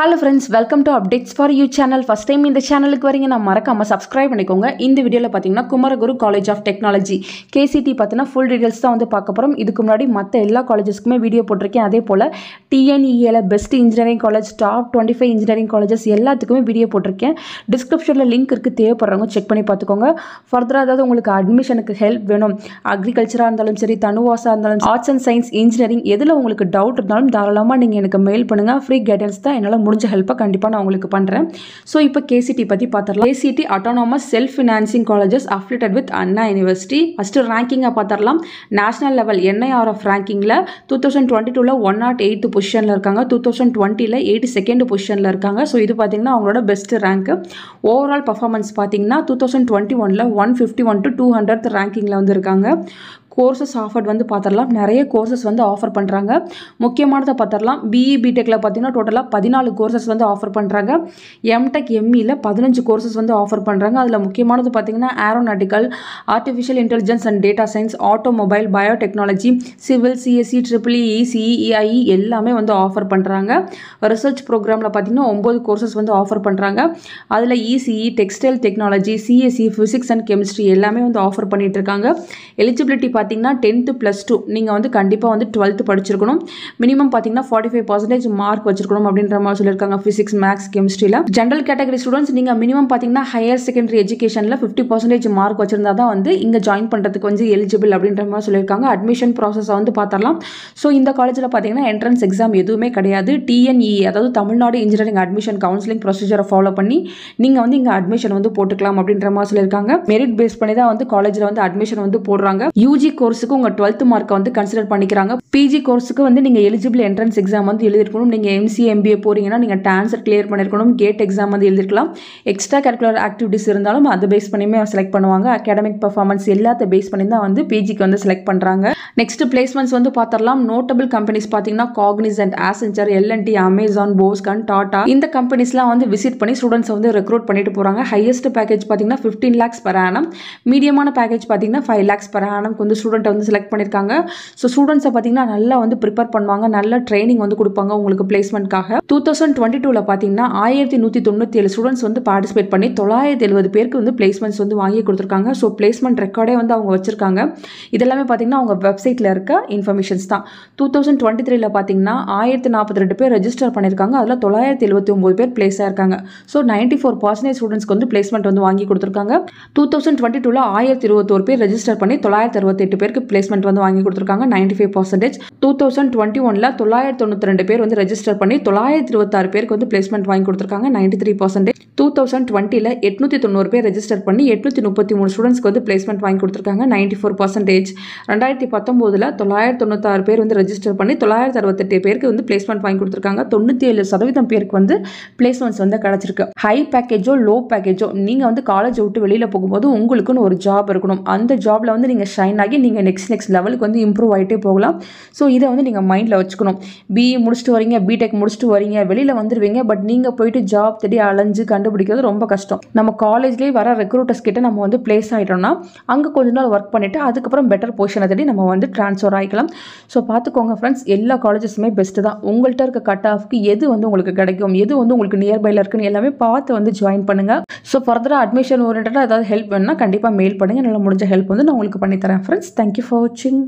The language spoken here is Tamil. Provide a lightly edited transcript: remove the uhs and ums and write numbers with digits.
Hello friends, welcome to Updates for You channel. First time இந்த சேனலுக்கு வரீங்க நான் மறக்காம subscribe பண்ணிக்கோங்க. இந்த வீடியோல பாத்தீங்கன்னா Kumaraguru college of technology KCT பத்தின full details தான் வந்து பார்க்க போறோம். இதுக்கு முன்னாடி மத்த எல்லா காலேஜஸ்க்குமே வீடியோ போட்டுருக்கேன். அதே போல TNEA ல best engineering college top 25 engineering colleges எல்லாத்துக்குமே வீடியோ போட்டுருக்கேன். டிஸ்கிரிப்ஷன்ல லிங்க் இருக்கு, தேவைப்படுறவங்க செக் பண்ணி பார்த்துக்கோங்க. ஃபர்தரா அதாவது உங்களுக்கு அட்மிஷனுக்கு ஹெல்ப் வேணும், அக்ரிகல்ச்சரா இருந்தாலும் சரி, தனுவாசா இருந்தாலும், ஆர்ட்ஸ் அண்ட் சயின்ஸ், இன்ஜினியரிங் எதுல உங்களுக்கு டவுட் இருந்தாலும் தாராளமா நீங்க எனக்கு மெயில் பண்ணுங்க. ஃப்ரீ கைடன்ஸ் தான், என்னால முடிஞ்ச ஹெல்ப்பை கண்டிப்பாக நான் உங்களுக்கு பண்ணுறேன். ஸோ இப்போ KCT பற்றி பார்த்துடலாம். KCT autonomous self financing colleges affiliated with Anna university. First ரேங்கிங்கை பார்த்துடலாம். நேஷனல் லெவல் NIRF ரேங்கிங்கில் 2022 108th பொசிஷனில் இருக்காங்க, 2020 82nd பொசிஷனில் இருக்காங்க. ஸோ இது பார்த்தீங்கன்னா அவங்களோட பெஸ்ட் ரேங்க்கு. ஓவரால் பர்ஃபார்மன்ஸ் பார்த்தீங்கன்னா 2021 151 to 200th ரேங்கிங்கில் வந்து இருக்காங்க. கோர்சஸ் ஆஃபர்ட் வந்து பார்த்துடலாம். நிறைய கோர்சஸ் வந்து ஆஃபர் பண்ணுறாங்க. முக்கியமானதை பார்த்துடலாம். BE BTECல பார்த்தீங்கன்னா டோட்டலாக 14 கோர்சஸ் வந்து ஆஃபர் பண்ணுறாங்க. MTech ME-ல 15 கோர்சஸ் வந்து ஆஃபர் பண்ணுறாங்க. அதில் முக்கியமானது பார்த்தீங்கன்னா aeronautical, artificial intelligence and data science, automobile, biotechnology, civil, CSE, EEE, CE, EIE எல்லாமே வந்து ஆஃபர் பண்ணுறாங்க. ரிசர்ச் ப்ரோக்ராமில் பார்த்தீங்கன்னா 9 கோர்சஸ் வந்து ஆஃபர் பண்ணுறாங்க. அதில் ECE, textile technology, CSE, physics and chemistry எல்லாமே வந்து ஆஃபர் பண்ணிட்டு இருக்காங்க. எலிஜிபிலிட்டி பார்த்தீங்கன்னா 10th +2 நீங்கள் வந்து கண்டிப்பாக வந்து 12th படிச்சிருக்கணும். மினிமம் பார்த்தீங்கன்னா 45% மார்க் வச்சிருக்கணும் அப்படின்ற மாதிரி சொல்லியிருக்காங்க. ஃபிசிக்ஸ், மேக்ஸ், கெமிஸ்ட்ரியில். ஜென்ரல் கேட்டகரி ஸ்டூடெண்ட்ஸ் நீங்கள் மினிமம் பார்த்தீங்கன்னா ஹையர் செகண்டரி எஜுகேஷனில் 50% மார்க் வச்சிருந்தா தான் வந்து இங்கே ஜாயின் பண்ணுறதுக்கு வந்து எலிஜிபிள் அப்படின்ற மாதிரி சொல்லியிருக்காங்க. அட்மிஷன் ப்ராசஸை வந்து பார்த்தரலாம். ஸோ இந்த காலேஜில் பார்த்தீங்கன்னா என்ட்ரன்ஸ் எக்ஸாம் எதுவுமே கிடையாது. TNEA அதாவது தமிழ்நாடு இன்ஜினியரிங் அட்மிஷன் கவுன்சிலிங் ப்ரொசீஜரை ஃபாலோ பண்ணி நீங்கள் வந்து இங்கே அட்மிஷன் வந்து போட்டுக்கலாம் அப்படின்ற மாதிரி சொல்லியிருக்காங்க. மெரிட் பேஸ் பண்ணி தான் வந்து காலேஜில் வந்து அட்மிஷன் வந்து போடுறாங்க. UG கோர்ஸுக்கு உங்கள் 12th மார்க்கை வந்து கன்சிடர் பண்ணிக்கிறாங்க. PG கோர்ஸுக்கு வந்து நீங்கள் எலிஜிபிள் என்ட்ரன்ஸ் எக்ஸாம் வந்து எழுதிருக்கணும். நீங்கள் MCA MBA போறீங்கன்னா நீங்கள் டான்சர் கிளியர் பண்ணிருக்கணும். கேட் எக்ஸாம் வந்து எழுதிருக்கலாம். எக்ஸ்ட்ரா கரிக்குலர் ஆக்டிவிட்டிஸ் இருந்தாலும் அதை பேஸ் பண்ணியுமே செலக்ட் பண்ணுவாங்க. அகாடமிக் பர்ஃபார்மன்ஸ் எல்லாத்தையும் பேஸ் பண்ணி தான் வந்து PGக்கு வந்து செலக்ட் பண்ணுறாங்க. நெக்ஸ்ட் பிளேஸ்மெண்ட்ஸ் வந்து பார்த்தரலாம். நோட்டபிள் கம்பெனிஸ் பார்த்தீங்கன்னா காக்னிசன்ட், ஆசென்ச்சர், L&T, அமேசான், போஸ்கான், டாடா இந்த கம்பெனிஸ்லாம் வந்து விசிட் பண்ணி ஸ்டூடெண்ட்ஸ் வந்து ரெக்ரூட் பண்ணிட்டு போகிறாங்க. ஹையஸ்ட் பேக்கேஜ் பார்த்தீங்கன்னா 15 lakhs per annum. மீடியமான பேக்கேஜ் பார்த்தீங்கன்னா 5 lakhs per annum வந்து ஸ்டூடெண்ட் வந்து செலக்ட் பண்ணியிருக்காங்க. ஸோ ஸ்டூடெண்ட்ஸை பார்த்தீங்கன்னா நல்லா வந்து ப்ரிப்பேர் பண்ணுவாங்க, நல்ல ட்ரைனிங் வந்து கொடுப்பாங்க உங்களுக்கு பிளேஸ்மெண்ட்காக. 2022 பார்த்தீங்கன்னா 1197 ஸ்டூடெண்ட்ஸ் வந்து பார்ட்டிசிபேட் பண்ணி 970 பேருக்கு வந்து பிளேஸ்மெண்ட்ஸ் வந்து வாங்கி கொடுத்துருக்காங்க. ஸோ பிளேஸ்மெண்ட் ரெக்கார்டே வந்து அவங்க வச்சிருக்காங்க. இதெல்லாமே பார்த்தீங்கன்னா அவங்க வெப்சைட்டில் இருக்க இன்ஃபர்மேஷன்ஸ் தான். 2023 பார்த்தீங்கன்னா 1042 பேர் ரெஜிஸ்டர் பண்ணியிருக்காங்க. அதில் 979 பேர் பிளேஸ் ஆயிருக்காங்க. ஸோ 94% ஸ்டூடெண்ட்ஸ்க்கு வந்து பிளேஸ்மெண்ட் வந்து வாங்கி கொடுத்துருக்காங்க. 2022 1021 பேர் ரெஜிஸ்டர் பண்ணி 968 பேருக்கு பிளேஸ்மெண்ட் வந்து வாங்கி கொடுத்துருக்காங்க, 95%. 2021 992 பேர் வந்து ரெஜிஸ்டர் பண்ணி 926 பேருக்கு வந்து பிளேஸ்மெண்ட் வாங்கி கொடுத்துருக்காங்க, 93%. 2020 890 பேர் ரெஜிஸ்டர் பண்ணி 833 ஸ்டூடெண்ட்ஸ்க்கு வந்து பிளேஸ்மெண்ட் வாங்கி கொடுத்துருக்காங்க, 94%. 2019 996 பேர் வந்து ரெஜிஸ்டர் பண்ணி 968 பேருக்கு வந்து பிளேஸ்மெண்ட் வாங்கி கொடுத்துருக்காங்க, 97% பேருக்கு வந்து பிளேஸ்மெண்ட்ஸ் வந்து கிடைச்சிருக்கு. ஹை பேக்கேஜோ லோ பேக்கேஜோ நீங்கள் வந்து காலேஜ் விட்டு வெளியில் போகும்போது உங்களுக்குன்னு ஒரு ஜாப் இருக்கணும். அந்த ஜாப்ல வந்து நீங்கள் ஷைன் ஆகி நீங்கள் நெக்ஸ்ட் லெவலுக்கு வந்து இம்ப்ரூவ் ஆகிட்டே போகலாம். ஸோ இதை வந்து நீங்கள் மைண்டில் வச்சுக்கணும். BE முடிச்சுட்டு வரீங்க, BTech முடிச்சுட்டு வரீங்க, வெளியில் வந்துடுவீங்க. பட் நீங்கள் போயிட்டு ஜாப் தேடி அலைஞ்சு கண்டுபிடிக்கிறது ரொம்ப கஷ்டம். நம்ம காலேஜ்லேயே வர ரெக்ரூட்டர்ஸ் கிட்ட நம்ம வந்து பிளேஸ் ஆகிட்டோம்னா அங்கே கொஞ்ச நாள் ஒர்க் பண்ணிவிட்டு அதுக்கப்புறம் பெட்டர் பொசிஷனை தேடி நம்ம வந்து ட்ரான்ஸ்ஃபர் ஆகிக்கலாம். ஸோ பார்த்துக்கோங்க ஃப்ரெண்ட்ஸ், எல்லா காலேஜஸுமே பெஸ்ட்டு தான். உங்கள்கிட்ட இருக்க கட் ஆஃப்க்கு எது வந்து உங்களுக்கு கிடைக்கும், எது வந்து உங்களுக்கு நியர்பையில் இருக்குன்னு எல்லாமே பார்த்து வந்து ஜாயின் பண்ணுங்கள். ஸோ ஃபர்தராக அட்மிஷன் ஓரியன்டாக ஏதாவது ஹெல்ப் வேணும்னா கண்டிப்பாக மெயில் பண்ணுங்கள். நல்லா முடிஞ்ச ஹெல்ப் வந்து நான் உங்களுக்கு பண்ணித்தரேன் ஃப்ரெண்ட்ஸ். தேங்க்யூ ஃபார் வாட்சிங்.